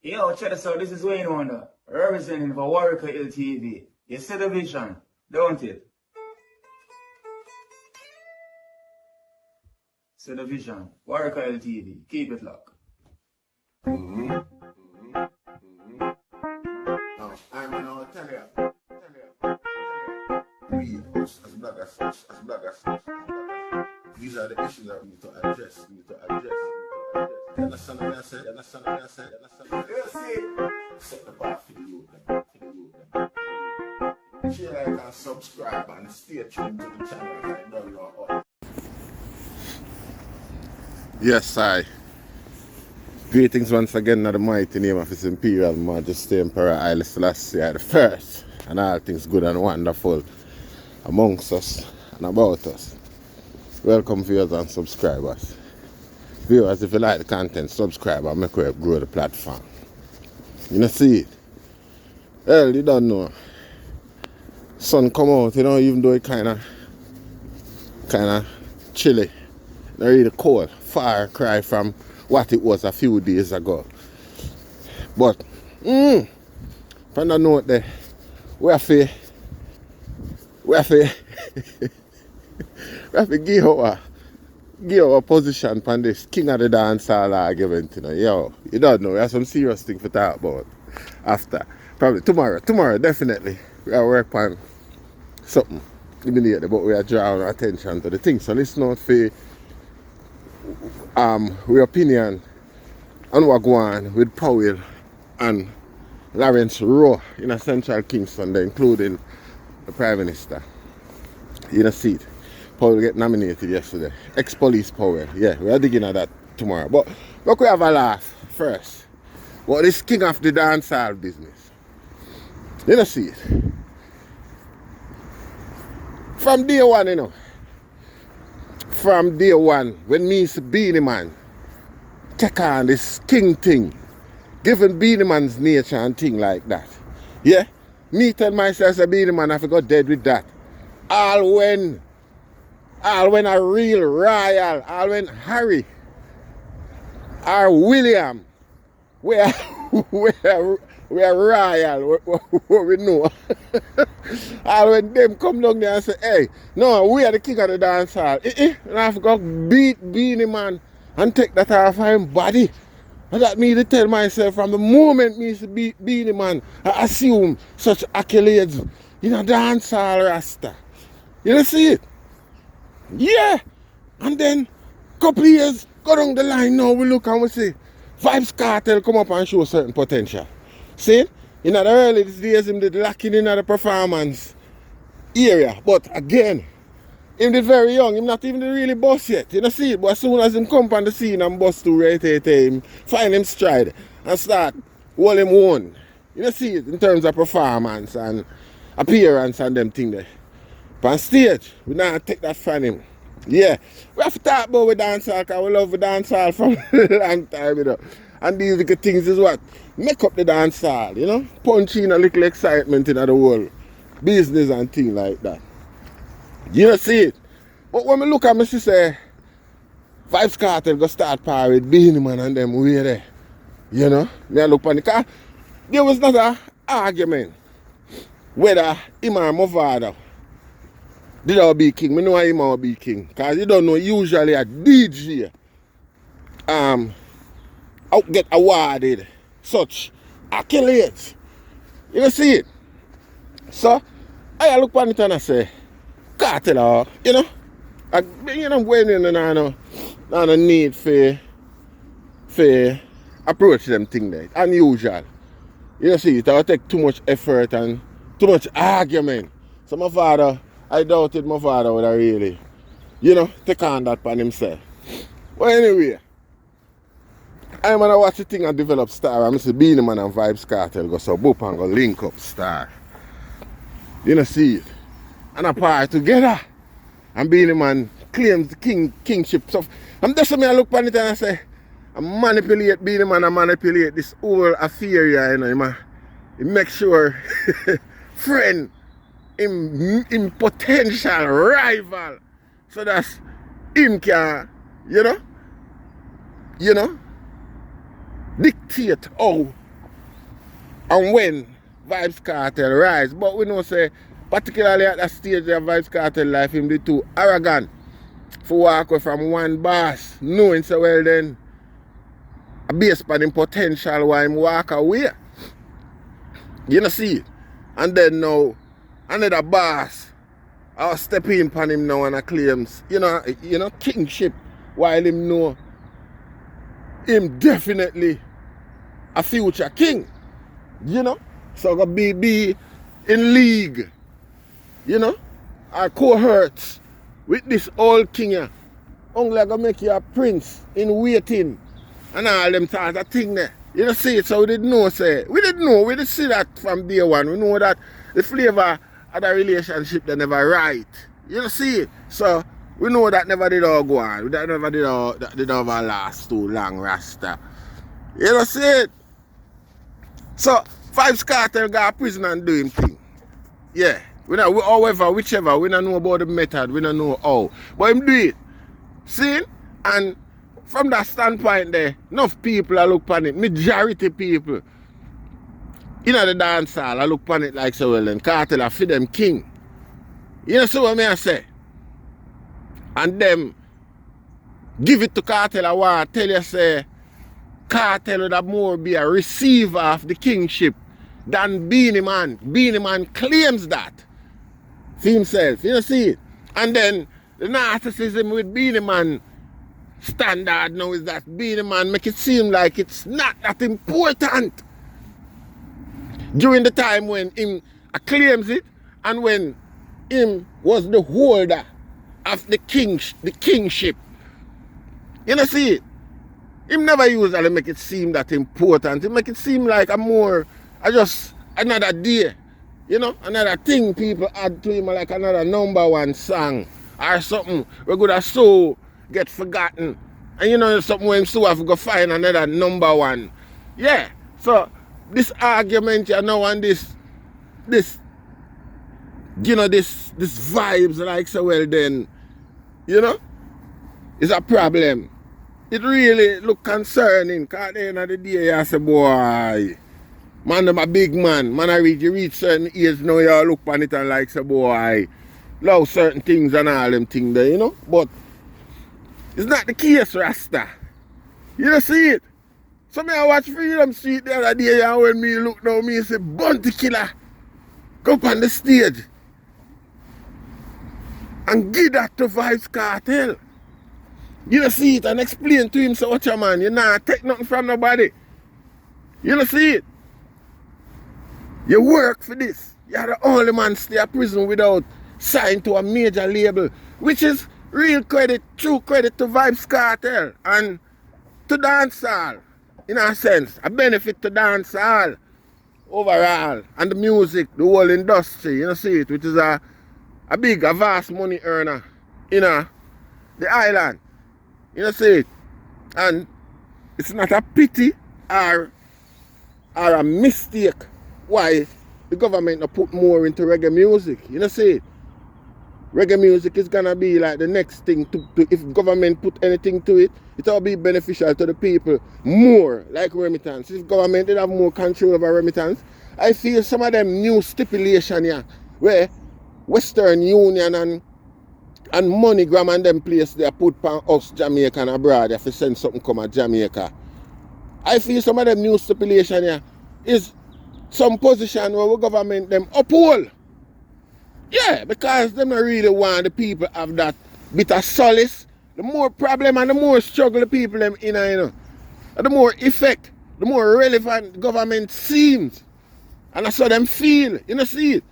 Yo, check this out. This is Wayne Wonder, representing for Warwick LTV. You see the vision, don't it? See the vision. Warwick LTV. Keep it locked. No, I'm gonna tell you. We, as bloggers, these are the issues that we need to address. You understand what I said? You see? Set the bar for the youth. Share, like, and subscribe, and stay tuned to the channel. I know you're all. Yes, I. Greetings once again in the mighty name of His Imperial Majesty Emperor Haile Selassie the First, and all things good and wonderful amongst us and about us. Welcome viewers and subscribers. Viewers, if you like the content, subscribe and make way grow the platform. You know, see it? Well, you don't know. Sun come out, you know, even though it kind of chilly, not really cold, far cry from what it was a few days ago. But, from the note there, we have to give our position on this king of the dancehall argument, you know. Yo, you don't know, we have some serious thing to talk about after. Probably tomorrow definitely. We are work on something immediately, but we are drawing attention to the thing. So listen out for our opinion on what go on with Powell and Lawrence Rowe in a central Kingston, including the Prime Minister. You know, see it. Powell get nominated yesterday. Ex-police Powell. Yeah, we are digging at that tomorrow. But we have a laugh first. What is king of the dancehall business? You know, see it. From day one, you know. From day one, when me see Beanie Man take on this king thing, given Beanie Man's nature and thing like that. Yeah? Me tell myself, say Beanie Man, I forgot dead with that. All when a real royal, all when Harry or William, we are royal, what we know. All when them come down there and say, hey, no, we are the king of the dancehall. And I forgot beat Beanie Man and take that off of him body. And that me to tell myself from the moment me to beat Beanie Man, I assume such accolades in a dancehall rasta. You know, see it? Yeah. And then, couple years, go down the line now, we look and we see Vybz Kartel come up and show certain potential. See? In the early days, him did lacking in the performance area. But again, him did very young, him not even really boss yet. You know, see it? But as soon as him come on the scene and bust to rate him, find him stride and start hold him one. You know, see it? In terms of performance and appearance and them thing there. On stage, we not take that from him. Yeah, we have to talk about with dancehall because we love the dancehall from a long time, you know. And these little things is what make up the dancehall, you know. Punch in a little excitement in the whole business and things like that. You know, see it? But when we look at me, she say, Vybz Kartel go start par with Beanie Man and them way there. You know, me I look on the car. There was not an argument whether him or my father did I be king. I know him will be king. Because you don't know, usually a DJ get awarded such accolades. You know, see it? So, I look on it and I say, Cartel, you know, when you know, no need for approach them thing there. Unusual. You know, see it will take too much effort and too much argument. So my father, I doubted my father would have really, you know, take on that upon himself. Well, anyway, I'm going to watch the thing and develop star. I'm see Beanie Man and Vybz Kartel go so boop and go link up star. You know, see it. And a par together. And Beanie Man claims the kingship. So I'm just me I look on it and I say, I manipulate Beanie Man and manipulate this whole affair here, you know. He make sure friend in potential rival, so that him can, you know, dictate how and when Vybz Kartel rise. But we know say, particularly at that stage of Vybz Kartel life, him be too arrogant for walk away from one boss, knowing so well then based on him potential why him walk away. You know see it? And then now another boss I'll step in upon him now and I claims, you know, kingship, while him know him definitely a future king. You know? So gonna be in league, you know, or cohorts with this old king here. Only gonna make you a prince in waiting and all them sort of thing there. You know see it, so we didn't know say. We didn't see that from day one. We know that the flavor of the relationship they never right. You know see it? So we know that never did all go on. That never did all last too long, Rasta. You know see it? So Vybz Kartel got prison and do him thing. Yeah. However, whichever, we don't know about the method, we don't know how. But him do it. See? And from that standpoint there, enough people are look upon it. Majority people in the dancehall I look upon it like so well and Kartel are for them king. You know so what me I say? And them give it to Kartel I want tell you say Kartel would have more be a receiver of the kingship than Beanie Man. Beanie Man claims that for himself. You know see it? And then the narcissism with Beanie Man standard now is that Beanie Man make it seem like it's not that important. During the time when him claims it and when him was the holder of the kingship. You know see it? Him never usually make it seem that important. He make it seem like just another day. You know, another thing people add to him like another #1 song or something. We're gonna so get forgotten. And you know something when him so have to go find another #1. Yeah. So this argument you know and this you know this vibes like so well then, you know, is a problem. It really look concerning, cause at the end of the day, I say, boy, man, I'm a big man. Man, you reach certain age now, you look on it and like, say, boy, love certain things and all them things there, you know? But it's not the case, Rasta. You don't see it? So me I watch Freedom Street the other day, and when me look now, me say, Bounty Killer, go up on the stage and give that to Vybz Kartel. You don't see it and explain to him, so watch your man, you not take nothing from nobody. You don't see it. You work for this. You're the only man stay in prison without signing to a major label, which is real credit, true credit to Vybz Kartel and to dancehall, in a sense. A benefit to dancehall overall and the music, the whole industry, you know see it, which is a vast money earner in the island. You know see it? And it's not a pity or a mistake why the government not put more into reggae music. You know see it? Reggae music is gonna be like the next thing to if government put anything to it, it'll be beneficial to the people more, like remittance. If government did have more control over remittance, I feel some of them new stipulation here where Western Union and MoneyGram and them place they put on us Jamaica and abroad if they send something come at Jamaica. I feel some of them new stipulation here is some position where the government them uphold. Yeah, because they don't really want the people have that bit of solace. The more problem and the more struggle the people them in, you know. And the more effect, the more relevant government seems. And that's how them feel, you know see it.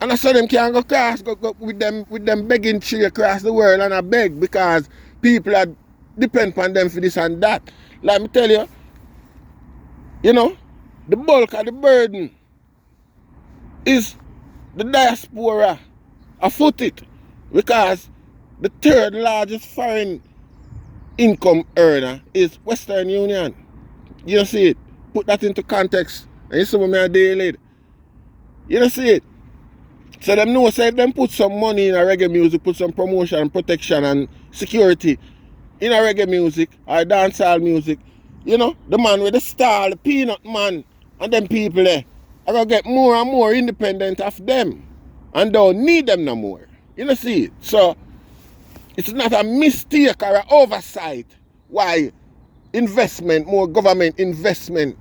And I saw them can go with them begging tree across the world and I beg because people are depend on them for this and that. Let me tell you, you know, the bulk of the burden is the diaspora afoot it because the third largest foreign income earner is Western Union. You see it? Put that into context and you see what I deal. You see it? So them know say if them put some money in a reggae music, put some promotion, protection and security in a reggae music or dancehall music, you know, the man with the star, the peanut man And them people there are going to get more and more independent of them. And don't need them no more. You know, see it? So, it's not a mistake or an oversight why investment, more government investment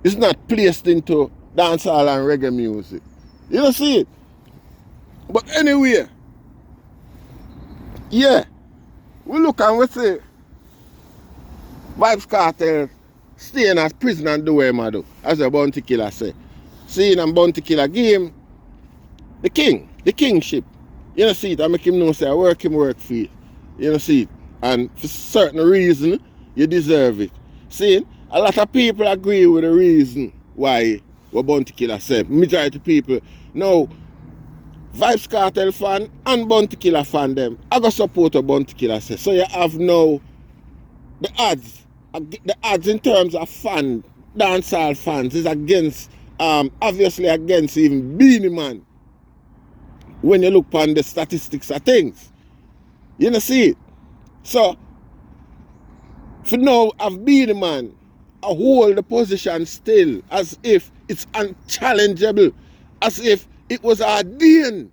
is not placed into dancehall and reggae music. You know, see it? But anyway, yeah, we look and we say, Vybz Kartel staying as prisoner and do what he do, as a bounty killer say. Seeing a bounty killer game, the kingship. You know, see it, I make him know, say, I work him work for it. You know, see it. And for certain reason, you deserve it. See, a lot of people agree with the reason why what bounty killer said. Majority of people, no, Vybz Kartel fan and bounty killer fan them, I go support what bounty killer say. So you have now the odds in terms of fan, dancehall fans is against, obviously against even Beanie Man. When you look on the statistics of things, you know, see it. So, for now, I've Beanie Man, I hold the position still as if it's unchallengeable, as if it was ordained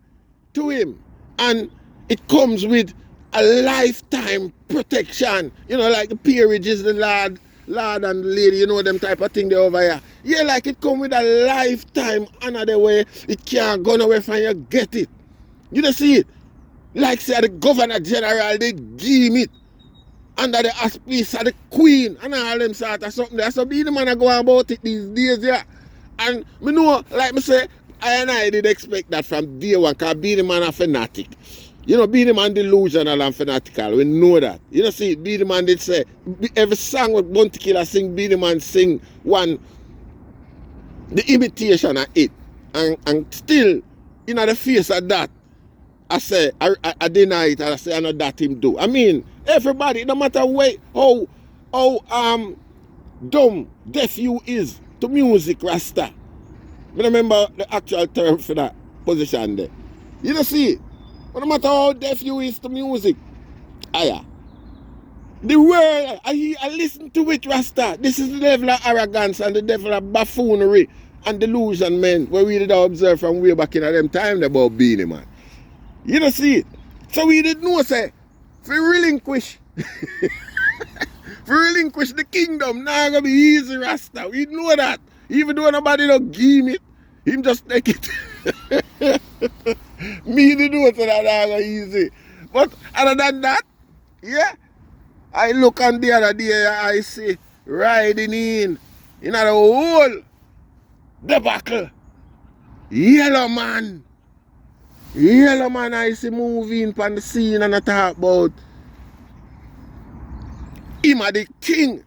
to him. And it comes with a lifetime protection. You know, like the peerage is the lord and the lady, you know, them type of thing they over here. Yeah, like it come with a lifetime another way. It can't go nowhere from you get it. You don't see it? Like say the governor general, they give it under the auspice of the queen and all them sort of something there. So Beanie Man go about it these days, yeah. And me know, like me say, I did expect that from day one, because Beanie Man a fanatic. You know, Beanie Man delusional and fanatical. We know that. You know, see, Beanie Man did say, every song with Bounty Killer sing, Beanie Man sing one, the imitation of it. And still, in the face of that, I say, I deny it, and I say, I know that him do. I mean, everybody, no matter how dumb, deaf you is to music, Rasta. I remember the actual term for that position there. You don't see it? But no matter how deaf you is to music, the world, I listen to it, Rasta. This is the level of arrogance and the level of buffoonery and delusion, man, where we did observe from way back in them time about Beanie Man. You don't see it? So we didn't know, say, for relinquish, the kingdom, now gonna be easy, Rasta. We know that. Even though nobody don't give it, him just take it. Me didn't know so that not gonna easy. But other than that, yeah, I look on the other day, I see riding in the whole debacle. Yellow man, I see moving on the scene and I talk about him are the king.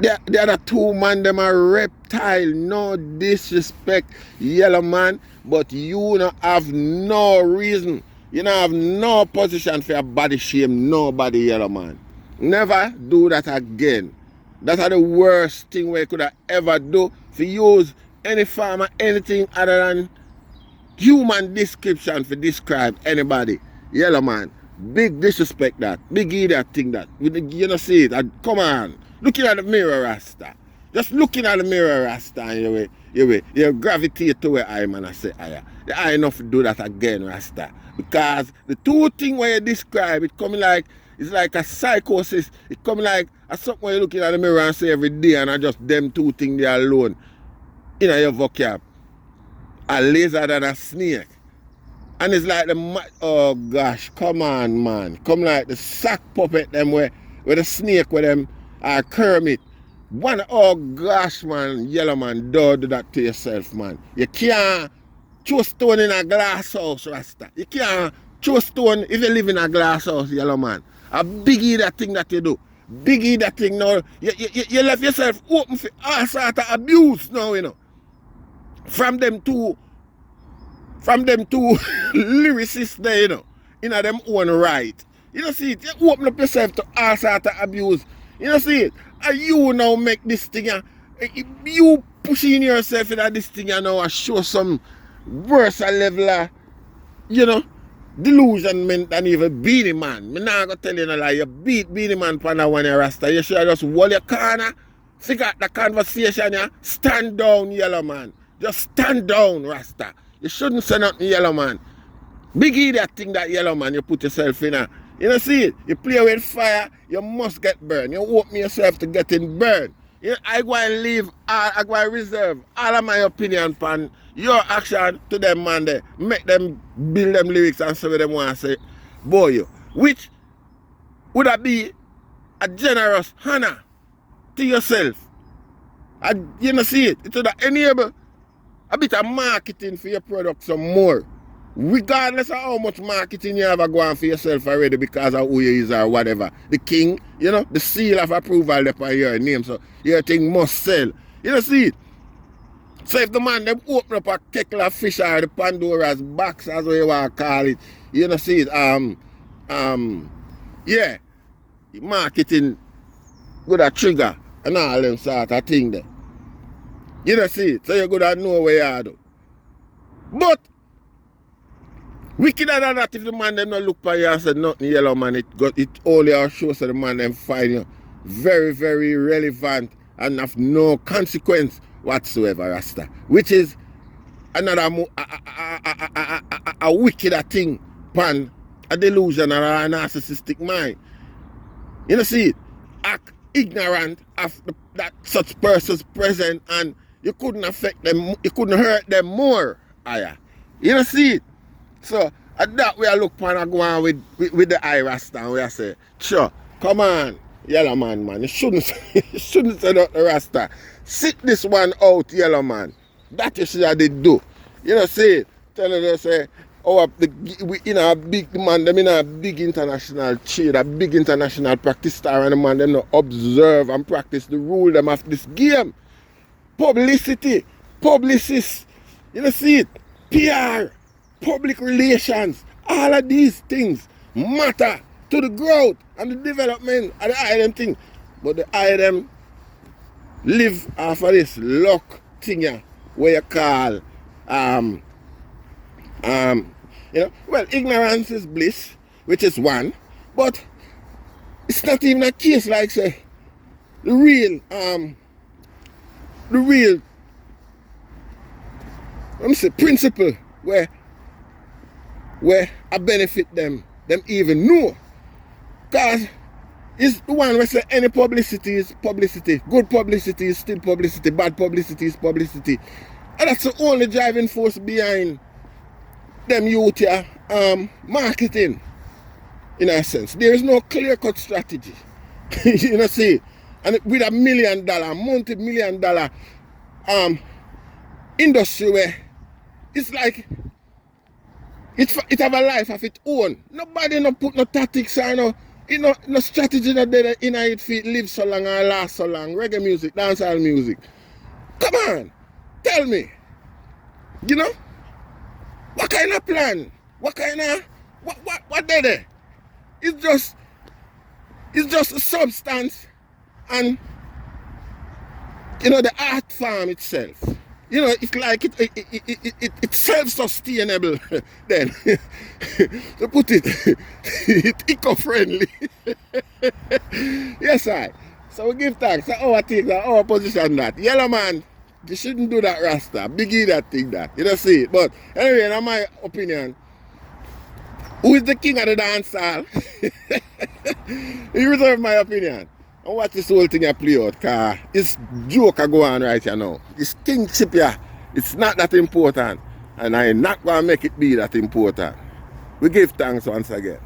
The other two man, them are reptile, no disrespect, Yellow Man, but you don't have no reason, you don't have no position for a body shame nobody, Yellow Man. Never do that again. That's the worst thing we could have ever do, for use any form of anything other than human description for describe anybody. Yellow Man, big disrespect that, big idiot thing that, you know see it, come on. Looking at the mirror, Rasta. Just looking at the mirror, Rasta, and you gravitate to where I man I say, the eye enough to do that again, Rasta. Because the two things where you describe, it coming like, it's like a psychosis. It coming like something where you're looking at the mirror and say every day, and I just them two things there alone in your vocab. A laser than a snake. And it's like oh gosh, come on, man. Come like the sack puppet them where the snake with them. Kermit. Oh gosh, man, Yellow Man, don't do that to yourself, man. You can't throw stone in a glass house, Rasta. You can't throw stone if you live in a glass house, Yellow Man. A biggie that thing that you do. Biggie that thing now. You left yourself open for all sort of abuse now, you know. From them two lyricists there, you know, in them own right. You know, see it, you open up yourself to all sort of abuse. You know, see it? And you now make this thing, you pushing yourself in this thing now and show some worse level of, you know, delusionment than even Beanie Man. I'm not going to tell you no lie, you beat Beanie Man for that one, Rasta. You should just hold your corner figure out the conversation, yeah? Stand down, yellow man. Just stand down, Rasta. You shouldn't say nothing, yellow man. Big idiot thing that yellow man you put yourself in. You know, see it? You play with fire, you must get burned. You open yourself to getting burned. You know, I go and leave, I go and reserve all of my opinion upon your action to them, man. They make them build them lyrics and say what them want to say. Boy, you. Which would that be a generous honor to yourself? You know, see it? It would enable a bit of marketing for your product some more. Regardless of how much marketing you have going for yourself already because of who you is or whatever. The king, you know, the seal of approval upon your name. So your thing must sell. You know, see it? So if the man them open up a kettle of fish or the Pandora's box, as what you want to call it, you know, see it, yeah, marketing good a trigger and all them sort of thing there. You know, see it? So you good at know where you are do. But wickeder than that, if the man them not look for you and say nothing yellow man, it only shows that the man them find you very, very relevant and have no consequence whatsoever, Rasta. Which is another a wickeder thing pan a delusional or a narcissistic mind. You know, see it? Act ignorant of that such person's present and you couldn't affect them, you couldn't hurt them more. You know, see it? So, at that we are look upon and go on with the eye Rasta and we are say, sure, come on, yellow man, you shouldn't say that the Rasta. Sit this one out, yellow man. That you should have did do. You know, see it? Tell them, say, oh, you know, a big man, them in a big international trade, a big international practice star, and the man, them not observe and practice the rule them of this game. Publicity, publicists, you know, see it? PR, public relations, all of these things matter to the growth and the development of the item thing. But the item live off of this luck thing here, where you call, you know, well, ignorance is bliss, which is one, but it's not even a case like, say, the real, let me say, principle where I benefit them even know. Because it's the one where say any publicity is publicity. Good publicity is still publicity. Bad publicity is publicity. And that's the only driving force behind them youth here, marketing, in a sense. There is no clear-cut strategy. You know, see, and with $1 million, multi-million-dollar industry where it's like it have a life of its own. Nobody no put no tactics or no strategy in it for it live so long and last so long. Reggae music, dancehall music. Come on, tell me. You know? What kind of plan? What kind of what they there? It's just a substance and you know the art form itself. You know, it's like it's self-sustainable then. To put it, it's eco-friendly. Yes, I. So we give thanks to our things, our position that. Yellow man, you shouldn't do that, Rasta. Biggie that thing that. You don't see it. But anyway, in my opinion, who is the king of the dancehall? You reserve my opinion. And watch this whole thing I play out, because it's joke I go on right here now. This kingship here, it's not that important. And I'm not going to make it be that important. We give thanks once again.